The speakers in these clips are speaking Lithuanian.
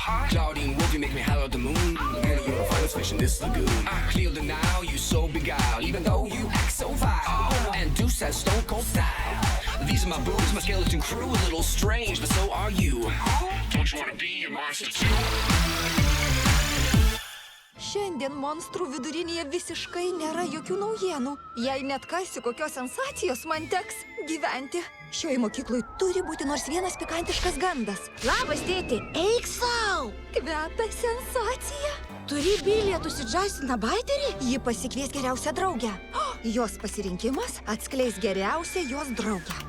Claudine Wolf, you make me holler at the moon. Getting your finest fish in this lagoon. I clear the now, you so beguiled. Even though you act so vile. And Deuce has stone cold style. These are my boobs, my skeleton crew. A little strange, but so are you. Don't you wanna be a monster too? Šiandien monstrų vidurinėje visiškai nėra jokių naujienų. Jei net kasiu kokios sensacijos, man teks gyventi. Šioj mokykloj turi būti nors vienas pikantiškas gandas. Labas, tėti, eik sau! Kvepia sensacija. Turi bilietus į Justiną Baiterį? Ji pasikvies geriausią draugę. Jos pasirinkimas atskleis geriausią jos draugę.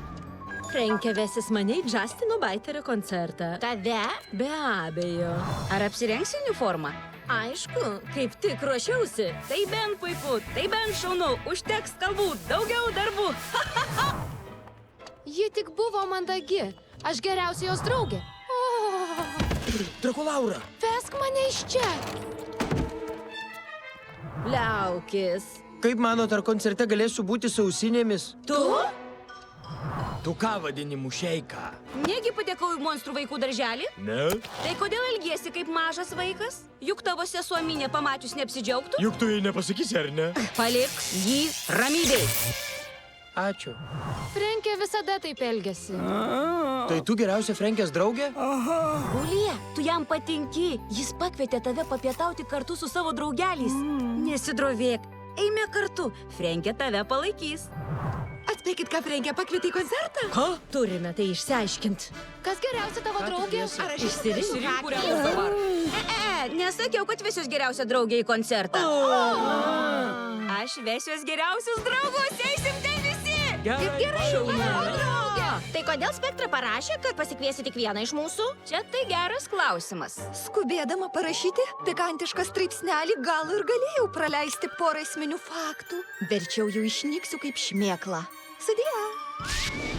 Frenkė vesis mane į Justino Baiterio koncertą. Tave? Be abejo. Ar apsirengsi uniformą? Aišku, kaip tik ruošiausi. Tai bent puiku, tai bent šaunu. Užteks kalbų, daugiau darbų. Ji tik buvo mandagi. Aš geriausia jos draugė. Drakulaura! Vesk mane iš čia. Liaukis. Kaip manot, ar koncerte galėsiu būti su ausinėmis? Tu? Tu ką vadini mušeiką? Negi patekau į monstrų vaikų darželį? Ne? Tai kodėl elgiesi kaip mažas vaikas? Juk tavo sesuo Minė pamačius neapsidžiaugtų? Juk tu jai nepasakysi, ar ne? Palik jį ramybėj. Ačiū. Frenkė visada taip elgiasi. Tai tu geriausia Frenkės draugė? Ulie, tu jam patinki. Jis pakvietė tave papietauti kartu su savo draugeliais. Nesidrovėk. Eime kartu. Frenkė tave palaikys. Atspėkit, ką Frenkė pakvietė į koncertą? Ką? Turime tai išsiaiškinti. Kas geriausia tavo draugė? Ar aš Išsirink, kurią dabar. Nesakiau, kad vesios geriausia draugė į koncertą. Aš vesios geriausius draugus. Eisim ten visi. Gerai, Tai kodėl Spektra parašė, kad pasikviesi tik vieną iš mūsų? Čia tai geras klausimas. Skubėdama parašyti pikantišką straipsnelį, gal ir galėjau praleisti porą esminių faktų. Verčiau jau išnyksiu kaip šmėkla. Sudie!